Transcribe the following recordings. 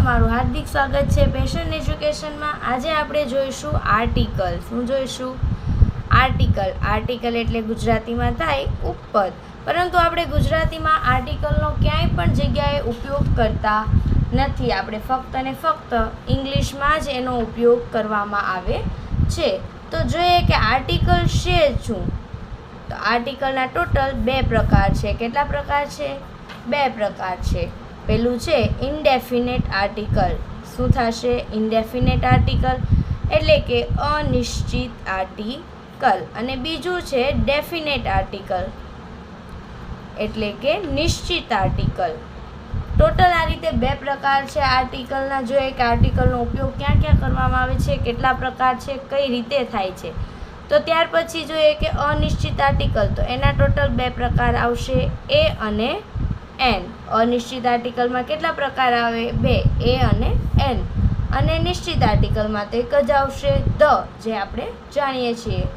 તમારું હાર્દિક સ્વાગત છે પેશન એજ્યુકેશનમાં। આજે આપણે જોઈશું આર્ટિકલ। શું જોઈશું? આર્ટિકલ। આર્ટિકલ એટલે ગુજરાતીમાં થાય ઉપપદ, પરંતુ આપણે ગુજરાતીમાં આર્ટિકલનો ક્યાંય પણ જગ્યાએ ઉપયોગ કરતા નથી। આપણે ફક્ત અને ફક્ત ઇંગ્લિશમાં જ એનો ઉપયોગ કરવામાં આવે છે। તો જોઈએ કે આર્ટિકલ છે શું? તો આર્ટિકલના ટોટલ 2 પ્રકાર છે। કેટલા પ્રકાર છે? 2 પ્રકાર છે। પહેલું છે ઇનડેફિનેટ આર્ટિકલ। શું થશે? ઇનડેફિનેટ આર્ટિકલ એટલે કે અનિશ્ચિત આર્ટિકલ, અને બીજું છે ડેફિનેટ આર્ટિકલ એટલે કે નિશ્ચિત આર્ટિકલ। ટોટલ આ રીતે 2 પ્રકાર છે આર્ટિકલના। જોઈએ કે આર્ટિકલનો ઉપયોગ ક્યાં ક્યાં કરવામાં આવે છે, કેટલા પ્રકાર છે, કઈ રીતે થાય છે। તો ત્યાર પછી જોઈએ કે અનિશ્ચિત આર્ટિકલ, તો એના ટોટલ 2 પ્રકાર આવશે, એ અને એન। અનિશ્ચિત આર્ટિકલમાં કેટલા પ્રકાર આવે? 2, એ અને એન। અને નિશ્ચિત આર્ટિકલમાં તો એક જ આવશે, ધ, જે આપણે જાણીએ છીએ।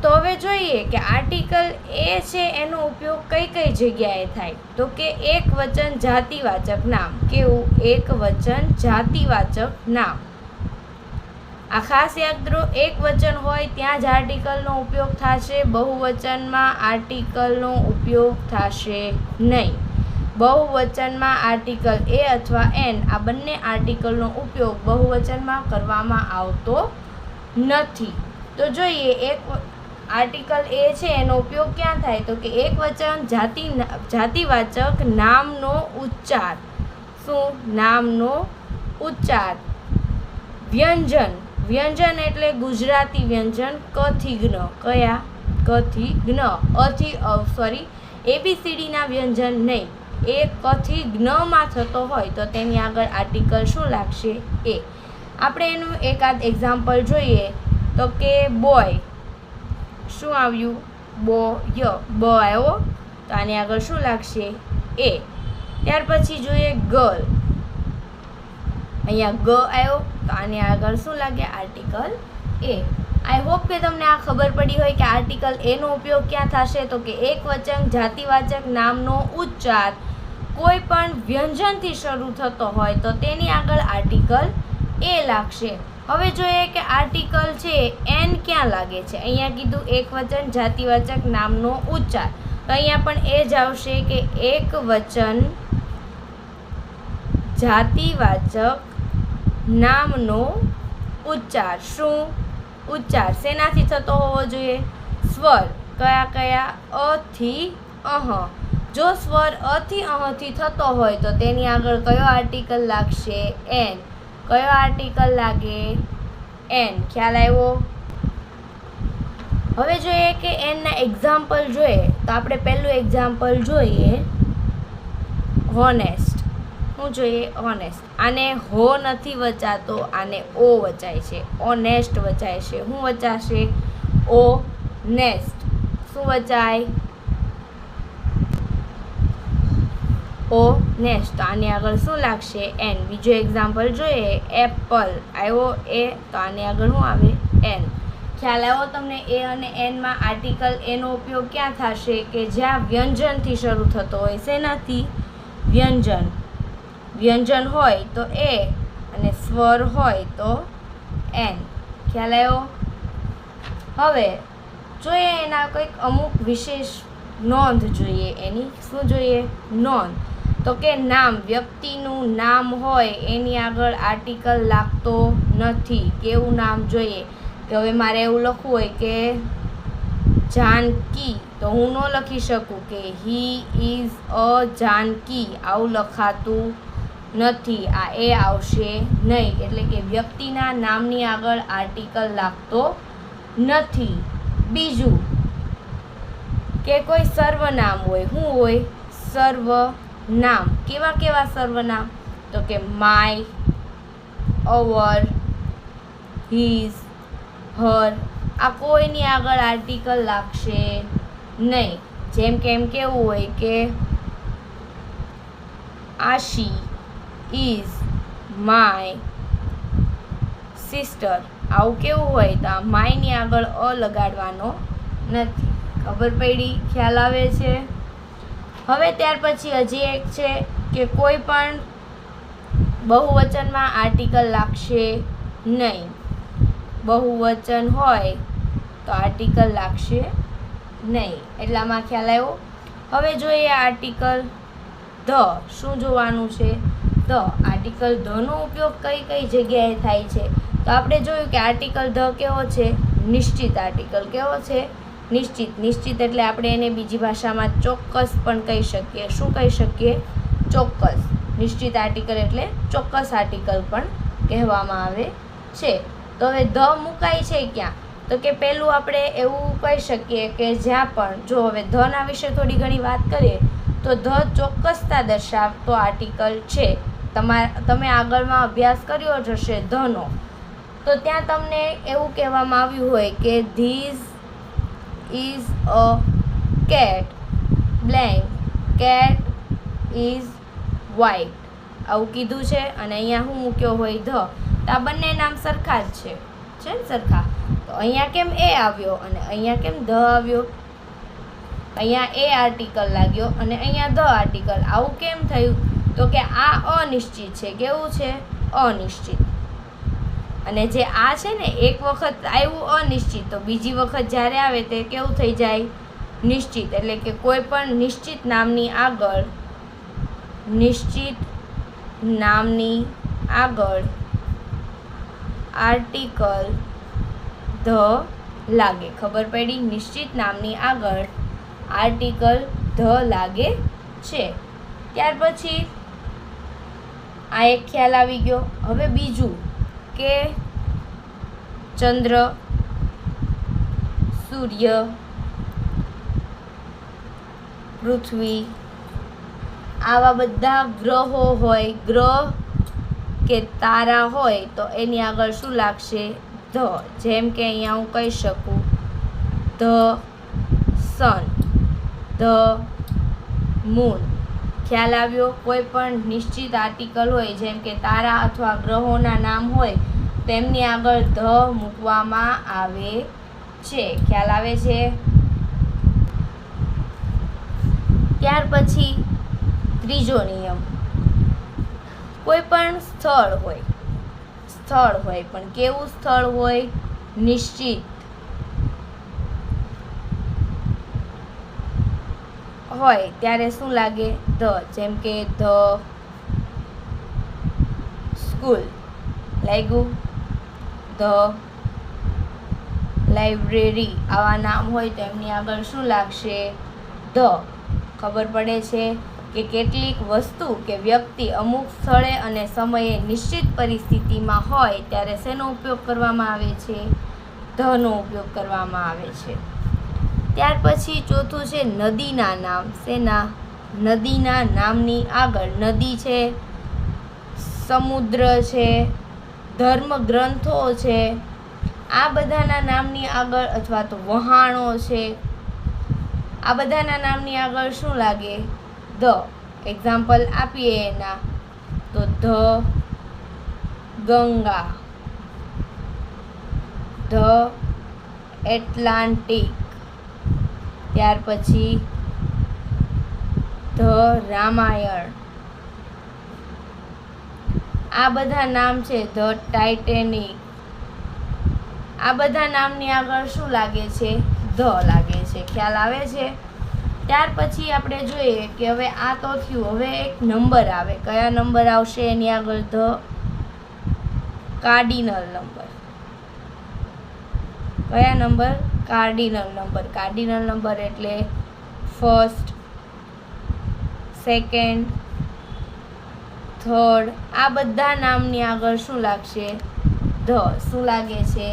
તો હવે જોઈએ કે આર્ટિકલ એ છે એનો ઉપયોગ કઈ કઈ જગ્યાએ થાય। તો કે એક વચન જાતિવાચક નામ। કેવું? એક વચન જાતિવાચક નામ। આ ખાસ યાદ રાખો, એક વચન હોય ત્યાં જ આર્ટિકલનો ઉપયોગ થશે, બહુવચનમાં આર્ટિકલનો ઉપયોગ થશે નહીં। બહુવચનમાં આર્ટિકલ એ અથવા એન આ બંને આર્ટિકલનો ઉપયોગ બહુવચનમાં કરવામાં આવતો નથી। તો જોઈએ એક આર્ટિકલ એ છે એનો ઉપયોગ ક્યાં થાય? તો કે એક વચન જાતિવાચક નામનો ઉચ્ચાર। શું? નામનો ઉચ્ચાર। વ્યંજન। વ્યંજન એટલે ગુજરાતી વ્યંજન ક થી જ્ઞ। કયા? ક થી જ્ઞ। ABCDના વ્યંજન નહીં, એ ક થી જ્ઞમાં થતો હોય તો તેની આગળ આર્ટિકલ શું લાગશે? એ। આપણે એનું એકાદ એક્ઝામ્પલ જોઈએ તો કે બોય। શું આવ્યું? બોય। બ આવ્યો તો આની આગળ શું લાગશે? એ। ત્યાર પછી જોઈએ ગર્લ। અહીંયા ગ આવ્યો તો આની આગળ શું લાગે? Article A. આઈ હોપ કે તમને આ ખબર પડી હોય કે આર્ટિકલ એનો ઉપયોગ ક્યાં થશે? તો કે એક વચન જાતિવાચક નામનો ઉચ્ચાર કોઈ પણ વ્યંજનથી શરૂ થતો હોય તો તેની આગળ આર્ટિકલ એ લાગશે। હવે જોઈએ કે આર્ટિકલ છે એન ક્યાં લાગે છે? અહીંયા કીધું એક વચન જાતિવાચક નામનો ઉચ્ચાર, તો અહીંયા પણ એ જ આવશે કે એક વચન જાતિવાચક નામનો ઉચ્ચાર। શું? ઉચ્ચાર શેનાથી થતો હોવો જોઈએ? સ્વર। કયા કયા? અ થી અહ। જો સ્વર અ થી અહ થી થતો હોય તો તેની આગળ કયો આર્ટિકલ લાગશે? એન। કયો આર્ટિકલ લાગે? એન। ખ્યાલ આવ્યો? હવે જોઈએ કે એનના એક્ઝામ્પલ જોઈએ તો આપણે પહેલું એક્ઝામ્પલ જોઈએ હોનેસ્ટ। શું જોઈએ? હોનેસ્ટ। આને હો નથી વચાતો, આને ઓ વચાય છે, ઓનેસ્ટ વચાય છે। શું વચાશે? ઓ નેસ્ટ। શું વચાય? ઓ નેસ્ટ। તો આની આગળ શું લાગશે? એન। બીજો એક્ઝામ્પલ જોઈએ એપલ। આવ્યો એ, તો આની આગળ શું આવે? એન। ખ્યાલ આવ્યો તમને? એ અને એનમાં આર્ટિકલ એનો ઉપયોગ ક્યાં થશે? કે જ્યાં વ્યંજનથી શરૂ થતો હોય। શેનાથી? વ્યંજન। વ્યંજન હોય તો એ અને સ્વર હોય તો એન। ખ્યાલ આવ્યો? હવે જોઈએ એના કંઈક અમુક વિશેષ નોંધ જોઈએ એની। શું જોઈએ? નોંધ। તો કે નામ, વ્યક્તિનું નામ હોય એની આગળ આર્ટિકલ લાગતો નથી। કેવું નામ? જોઈએ કે હવે મારે એવું લખવું હોય કે જાનકી, તો હું ન લખી શકું કે હી ઇઝ અ જાનકી, આવું લખાતું નથી, આ એ આવશે નહીં, એટલે કે વ્યક્તિના નામની આગળ આર્ટિકલ લાગતો નથી। બીજું કે કોઈ સર્વનામ હોય। શું હોય? સર્વનામ। કેવા કેવા સર્વનામ? તો કે માય, અવર, હિઝ, હર, આ કોઈની આગળ આર્ટિકલ લાગશે નહીં। જેમ કે એમ કેવું હોય કે આશી ઇઝ માય સિસ્ટર, આવું કેવું હોય? તો આ માયની આગળ અ લગાડવાનો નથી। ખબર પડી? ખ્યાલ આવે છે? હવે ત્યાર પછી હજી એક છે કે કોઈ પણ બહુવચનમાં આર્ટિકલ લાગશે નહીં. બહુવચન હોય તો આર્ટિકલ લાગશે નહીં. એટલામાં ખ્યાલ આવ્યો. હવે જોઈએ આર્ટિકલ ધ. શું જોવાનું છે? ધ. આર્ટિકલ ધનો ઉપયોગ કઈ કઈ જગ્યાએ થાય છે? તો આપણે જોયું કે આર્ટિકલ ધ કેવો છે? નિશ્ચિત આર્ટિકલ. કેવો છે? નિશ્ચિત. નિશ્ચિત એટલે આપણે એને બીજી ભાષામાં ચોક્કસ પણ કહી શકીએ. શું કહી શકીએ? ચોક્કસ. નિશ્ચિત આર્ટિકલ એટલે ચોક્કસ આર્ટિકલ પણ કહેવામાં આવે છે. તો હવે ધ મુકાય છે ક્યાં? તો કે પહેલું આપણે એવું કહી શકીએ કે જ્યાં પણ, જો હવે ધના વિશે થોડી ઘણી વાત કરીએ તો ધ ચોક્કસતા દર્શાવતો આર્ટિકલ છે. તમે આગળમાં અભ્યાસ કર્યો જ હશે ધનો, તો ત્યાં તમને એવું કહેવામાં આવ્યું હોય કે this is a cat blank, cat is white, આવું કીધું છે. અને અહીંયા હું મૂક્યો હોય ધ, તો આ બંને નામ સરખા જ છે ને? સરખા. તો અહીંયા કેમ એ આવ્યો અને અહીંયા કેમ ધ આવ્યો? અહીંયા એ આર્ટિકલ લાગ્યો અને અહીંયા ધ આર્ટિકલ. આવું કેમ થયું? તો કે આ અનિશ્ચિત છે. કેવું છે? અનિશ્ચિત. અને જે આ છે ને, એક વખત આવ્યું અનિશ્ચિત, તો બીજી વખત જ્યારે આવે તે કેવું થઈ જાય? નિશ્ચિત. એટલે કે કોઈ પણ નિશ્ચિત નામની આગળ આર્ટિકલ ધ લાગે. ખબર પડી? નિશ્ચિત નામની આગળ આર્ટિકલ ધ લાગે છે. ત્યાર પછી આ એક ખ્યાલ આવી ગયો. હવે બીજું કે ચંદ્ર, સૂર્ય, પૃથ્વી, આવા બધા ગ્રહો હોય, ગ્રહ કે તારા હોય, તો એની આગળ શું લાગશે? ધ. જેમ કે અહીંયા હું કહી શકું ધ સન, ધ મૂન. ખ્યાલ આવ્યો? કોઈ પણ નિશ્ચિત આર્ટિકલ હોય, જેમ કે તારા અથવા ગ્રહોના નામ હોય, તેમની આગળ ધ મૂકવામાં આવે છે. ખ્યાલ આવે છે? ત્યાર પછી ત્રીજો નિયમ. કોઈ પણ સ્થળ હોય પણ કેવું સ્થળ હોય? નિશ્ચિત હોય ત્યારે શું લાગે? ધ. જેમ કે ધ સ્કૂલ લાગ્યું, ધ લાઇબ્રેરી, આવા નામ હોય તો એમની આગળ શું લાગશે? ધ. ખબર પડે છે કે કેટલીક વસ્તુ કે વ્યક્તિ અમુક સ્થળે અને સમયે નિશ્ચિત પરિસ્થિતિમાં હોય ત્યારે શેનો ઉપયોગ કરવામાં આવે છે? ધનો ઉપયોગ કરવામાં આવે છે. ત્યાર પછી ચોથું છે નદીના નામ. શેના? નદીના નામની આગળ નદી છે, સમુદ્ર છે, ધર્મગ્રંથો છે, આ બધાના નામની આગળ, અથવા તો વહાણો છે, આ બધાના નામની આગળ શું લાગે? ધ. એક્ઝામ્પલ આપીએ એના તો ધ ગંગા, ધ એટલાન્ટિક, ત્યાર પછી ધ રામાયણ. આ બધા નામ છે. The Titanic. આ બધા નામની આગળ શું લાગે છે? ધ લાગે છે. ખ્યાલ આવે છે? ત્યાર પછી આપણે જોઈએ કે હવે આ તો થયું. હવે એક નંબર આવે. કયા નંબર આવશે એની આગળ? The cardinal number. કયા number? Cardinal number. Cardinal number એટલે ફર્સ્ટ, સેકન્ડ, થર્ડ. આ બધા નામની આગળ શું લાગશે? ધ. શું લાગે છે?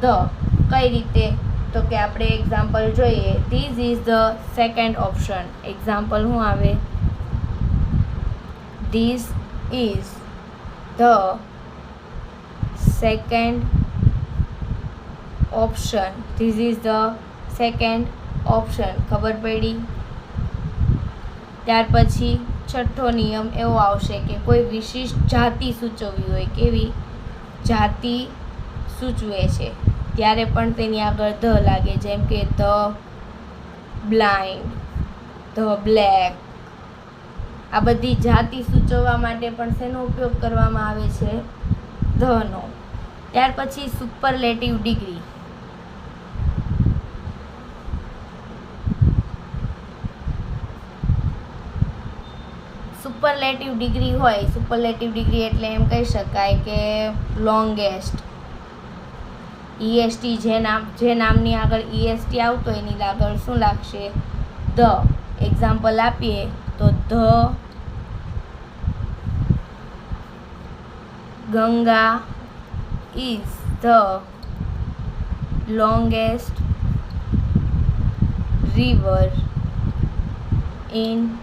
ધ. કઈ રીતે? તો કે આપણે એક્ઝામ્પલ જોઈએ. This is the second option. Example શું આવે? This is the second option. This is the second option. ખબર પડી? ત્યાર પછી છઠ્ઠો નિયમ એવો આવશે કે કોઈ વિશિષ્ટ જાતિ સૂચવવી હોય. કેવી જાતિ સૂચવે છે ત્યારે પણ તેની આગળ ધ લાગે. જેમ કે ધ બ્લાઇન્ડ, ધ બ્લેક, આ બધી જાતિ સૂચવવા માટે પણ શેનો ઉપયોગ કરવામાં આવે છે? ધનો. ત્યાર પછી સુપરલેટિવ ડિગ્રી. સુપરલેટિવ ડિગ્રી હોય, સુપરલેટિવ ડિગ્રી એટલે એમ કહી શકાય કે લોંગેસ્ટ. ઈએસટી જે નામની આગળ ઈએસટી આવતો એની આગળ શું લાગશે? ધ. એક્ઝામ્પલ આપીએ તો the Ganga is the longest river in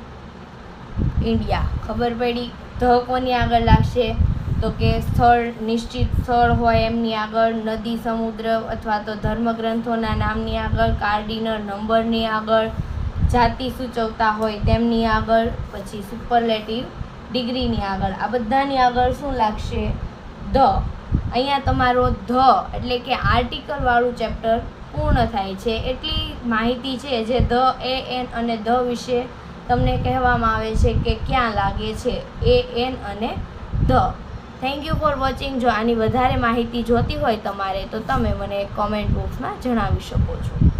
India. ખબર પડી? ધ કોની આગળ લાગશે? તો કે સ્થળ, નિશ્ચિત સ્થળ હોય એમની આગળ, નદી, સમુદ્ર અથવા તો ધર્મગ્રંથોના નામની આગળ, કાર્ડિનલ નંબરની આગળ, જાતિ સૂચવતા હોય તેમની આગળ, પછી સુપરલેટિવ ડિગ્રીની આગળ. આ બધાની આગળ શું લાગશે? ધ. અહીંયા તમારો ધ એટલે કે આર્ટિકલવાળું ચેપ્ટર પૂર્ણ થાય છે. એટલી માહિતી છે જે ધ, એ, એન અને ધ વિશે તમને કહેવામાં આવે છે કે ક્યાં લાગે છે, એ, એન અને the. Thank you for watching. જો આની વધારે માહિતી જોતી હોય તમારે તો તમે મને કોમેન્ટ બોક્સમાં જણાવી શકો છો.